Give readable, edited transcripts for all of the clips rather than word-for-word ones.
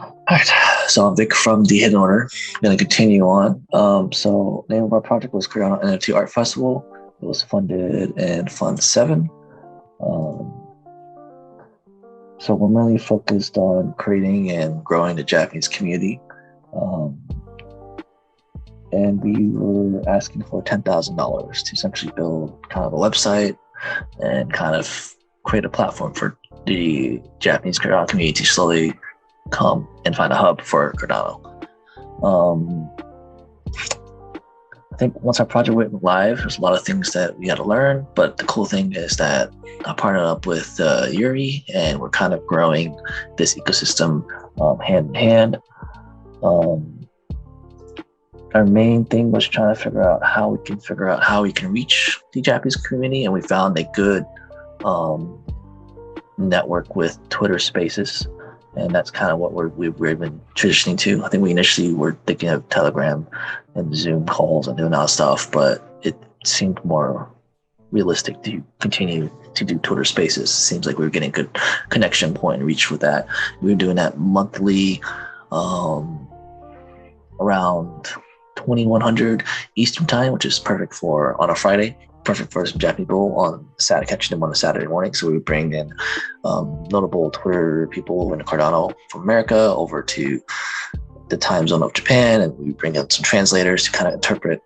All right. So I'm Vic from the Hidden Order. I'm going to continue on. So the name of our project was Cardano NFT Art Festival. It was funded in Fund 7. So we're mainly focused on creating and growing the Japanese community. And we were asking for $10,000 to essentially build kind of a website and kind of create a platform for the Japanese Cardano community to slowly come and find a hub for Cardano. I think once our project went live, there's a lot of things that we had to learn, but the cool thing is that I partnered up with Yuri, and we're kind of growing this ecosystem hand in hand. Our main thing was trying to figure out how we can reach the Japanese community, and we found a good network with Twitter Spaces, and that's kind of what we've been transitioning to. I think we initially were thinking of Telegram and Zoom calls and doing that stuff, but it seemed more realistic to continue to do Twitter Spaces. Seems like we were getting a good connection point and reach with that. We were doing that monthly around 2100 Eastern time, which is perfect for on a Friday, perfect for some Japanese people on Saturday, catching them on a Saturday morning. So we would bring in notable Twitter people in Cardano from America over to the time zone of Japan, and we bring in some translators to kind of interpret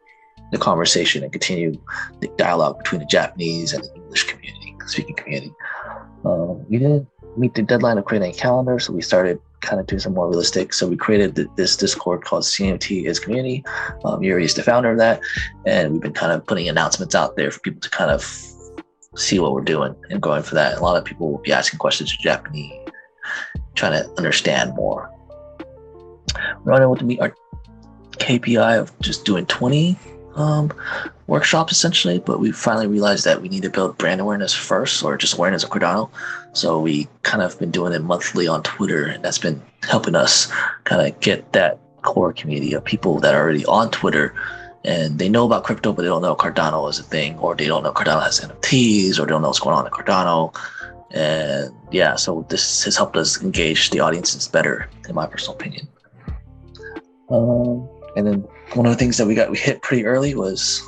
the conversation and continue the dialogue between the Japanese and the English speaking community. We didn't meet the deadline of creating a calendar, so we started kind of doing some more realistic. So we created this Discord called CMT is Community. Yuri is the founder of that, and we've been kind of putting announcements out there for people to kind of see what we're doing and going for that. A lot of people will be asking questions in Japanese, trying to understand more. We're not able to meet our KPI of just doing 20 workshops essentially, but we finally realized that we need to build brand awareness first, or just awareness of Cardano. So we kind of been doing it monthly on Twitter, and that's been helping us kind of get that core community of people that are already on Twitter and they know about crypto, but they don't know Cardano is a thing, or they don't know Cardano has NFTs, or they don't know what's going on in Cardano. And yeah, so this has helped us engage the audiences better, in my personal opinion. And then one of the things that we hit pretty early was,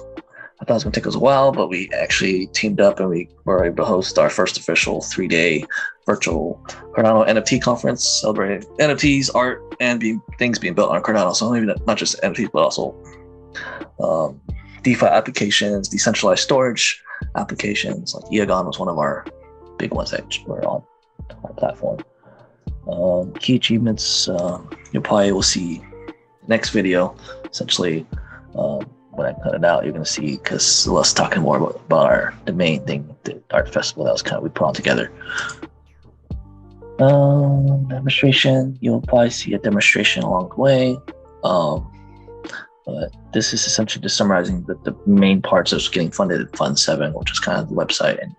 I thought it was going to take us a while, but we actually teamed up and we were able to host our first official 3-day virtual Cardano NFT conference, celebrating NFTs, art, and things being built on Cardano. So maybe not just NFTs, but also DeFi applications, decentralized storage applications. Like Iagon was one of our big ones that were on our platform. Key achievements, you probably will see next video. Essentially, when I cut it out, you're going to see, because us talking more about the main thing, the art festival that was kind of we put on together. Demonstration, you'll probably see a demonstration along the way. But this is essentially just summarizing the main parts of getting funded at Fund 7, which is kind of the website, and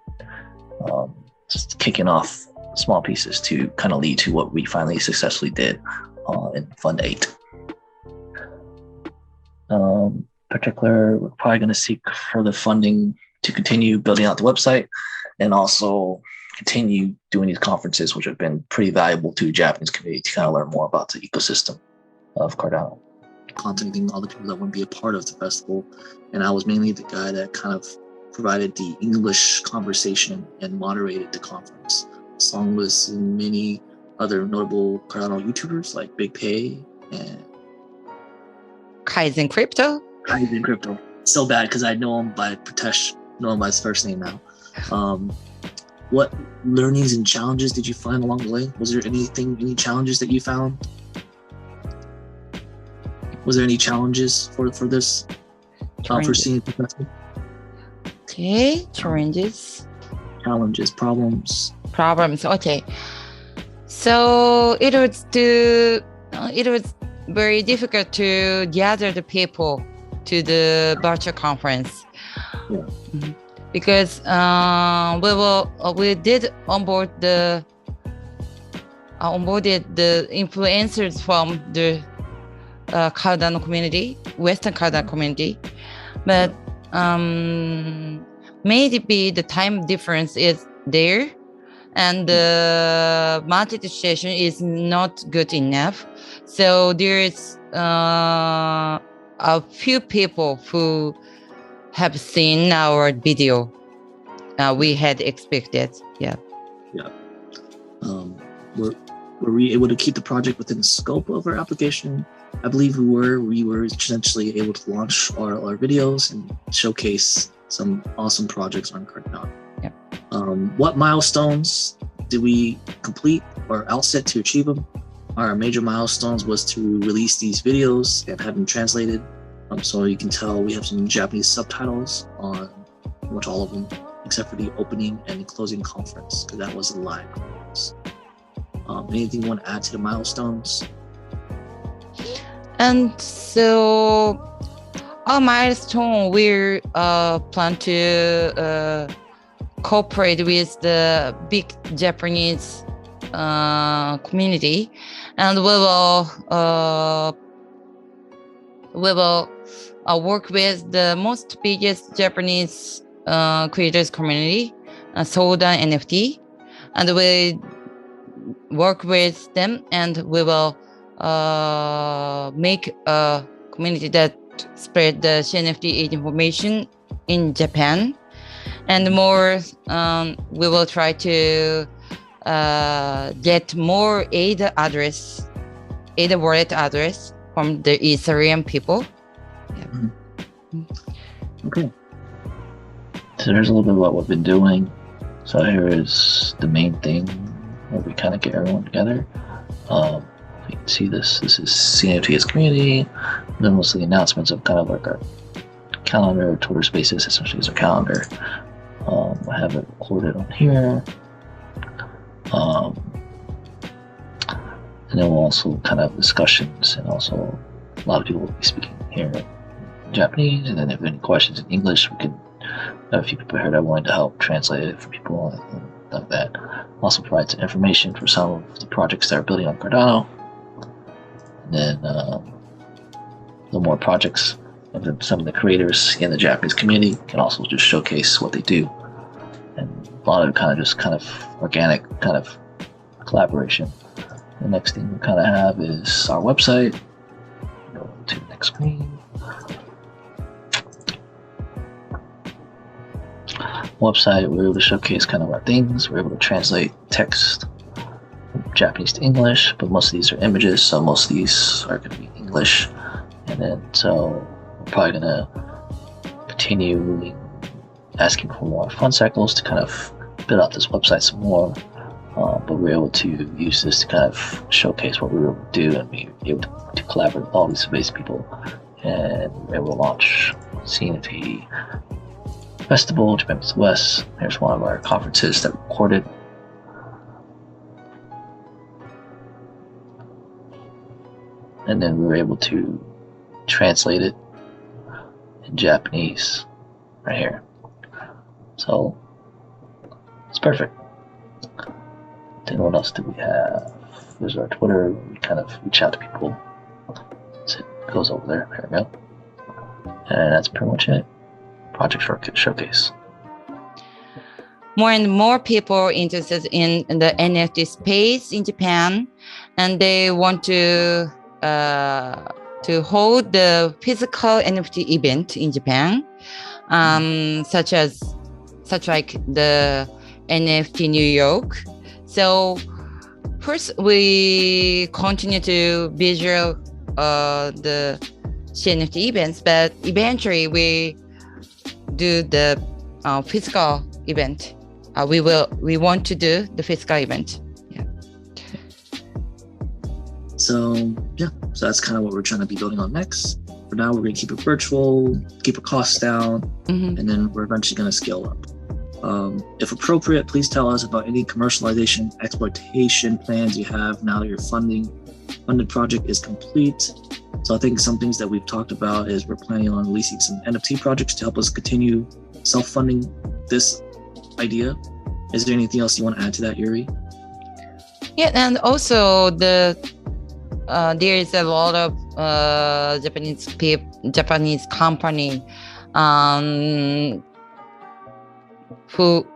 just kicking off small pieces to kind of lead to what we finally successfully did in Fund 8. Particular, we're probably going to seek further funding to continue building out the website, and also continue doing these conferences, which have been pretty valuable to the Japanese community to kind of learn more about the ecosystem of Cardano. Contacting all the people that want to be a part of the festival, and I was mainly the guy that kind of provided the English conversation and moderated the conference, along with many other notable Cardano YouTubers like Big Pay and Kaizen Crypto. So bad because I know him by Pratesh, know him by his first name now. What learnings and challenges did you find along the way? Was there any challenges that you found? Was there any challenges for this? For seeing the festival? Okay, challenges, problems. Okay, so it was very difficult to gather the people to the virtual conference. Yeah. Because we did onboarded the influencers from the Cardano community, Western Cardano community, but maybe the time difference is there, and the monetization is not good enough. So there's a few people who have seen our video. We had expected. Yeah. Were we able to keep the project within the scope of our application? I believe we were. We were essentially able to launch our videos and showcase some awesome projects on Cardano. Yep. What milestones did we complete or outset to achieve them? Our major milestones was to release these videos and have them translated. So you can tell we have some Japanese subtitles on pretty much all of them, except for the opening and the closing conference, because that was a live conference. Anything you want to add to the milestones? And so our milestone, we plan to cooperate with the big Japanese community, and we will work with the most biggest Japanese creators community, Soda NFT, and we work with them, and we will make a community that spread the NFT information in Japan. And more, we will try to get more ADA wallet address from the Ethereum people. Yeah. Mm-hmm. Okay. So there's a little bit about what we've been doing. So here is the main thing where we kind of get everyone together. You can see this is CNFT's community. And then most of the announcements of kind of like our calendar, Twitter Spaces essentially is our calendar. I have it recorded on here. And then we'll also kind of have discussions, and also a lot of people will be speaking here in Japanese, and then if any questions in English, we can have a few people here that are willing to help translate it for people and like that. Also provide some information for some of the projects that are building on Cardano. And then the more projects of some of the creators in the Japanese community can also just showcase what they do. And a lot of it kind of organic kind of collaboration. The next thing we kind of have is our website. Go to the next screen. Website, we're able to showcase kind of our things. We're able to translate text from Japanese to English, but most of these are images, so most of these are going to be English. And then so we're probably going to continue asking for more fund cycles to kind of build out this website some more. But we're able to use this to kind of showcase what we were able to do and be able to collaborate with all these amazing people. And we're able to launch CNFT Festival, Japan Meets West. Here's one of our conferences that we recorded. And then we were able to translate it in Japanese right here. So it's perfect. Then what else do we have? There's our Twitter. We kind of reach out to people. So it goes over there. There we go. And that's pretty much it. Project showcase. More and more people are interested in the NFT space in Japan, and they want to hold the physical NFT event in Japan, such like the NFT New York. So first we continue to visual the CNFT events, but eventually we do the physical event. We want to do the physical event. Yeah. So that's kind of what we're trying to be building on next. For now, we're going to keep it virtual, keep our costs down, and then we're eventually going to scale up. If appropriate, please tell us about any commercialization, exploitation plans you have now that your funded project is complete. So I think some things that we've talked about is we're planning on releasing some NFT projects to help us continue self-funding this idea. Is there anything else you want to add to that, Yuri? Yeah, and also there is a lot of Japanese company who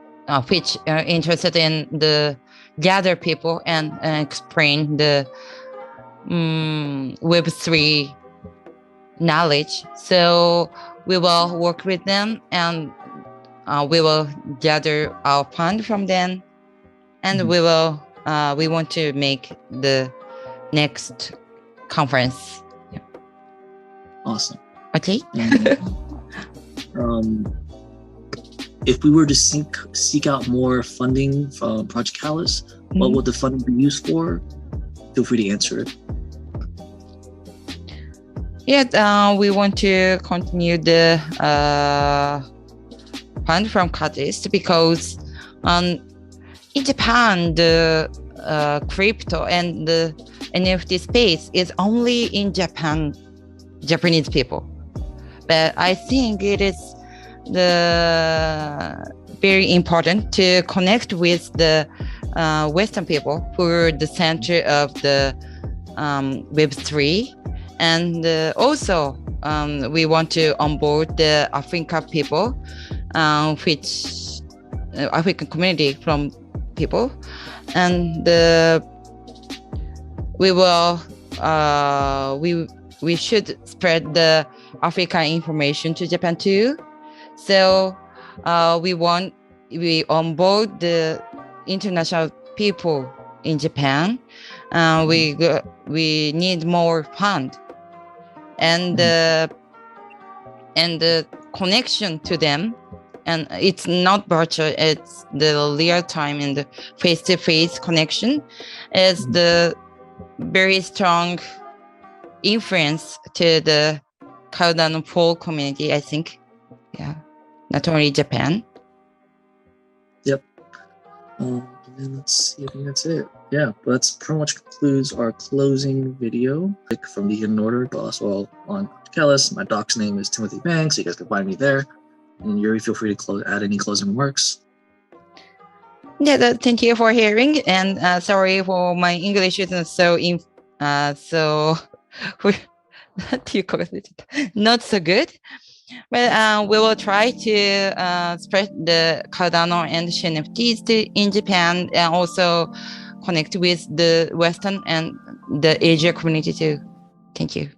which are interested in the gather people and explain the Web3 knowledge. So we will work with them, and we will gather our fund from them, and we want to make the next conference. Yeah. Awesome. Okay. If we were to seek out more funding from Project Catalyst, what would the funding be used for? Feel free to answer it. Yeah, we want to continue the fund from Catalyst because in Japan, the crypto and the NFT space is only in Japanese people. But I think it is very important to connect with the Western people who are the center of the Web3. And also, we want to onboard the African people, African community from people. And we should spread the African information to Japan too. So we onboard the international people in Japan. We need more fund, and the connection to them, and it's not virtual, it's the real time and the face-to-face connection is the very strong influence to the Cardano Pool community, I think. Yeah, not only Japan. Yep. And let's see, I think that's it. Yeah, but that's pretty much concludes our closing video from the Hidden Order, but also on Catalyst. My doc's name is Timothy Banks, so you guys can find me there. And Yuri, feel free to add any closing remarks. Yeah, thank you for hearing, and sorry for my English isn't so not so good. But we will try to spread the Cardano and NFTs in Japan, and also connect with the Western and the Asia community too. Thank you.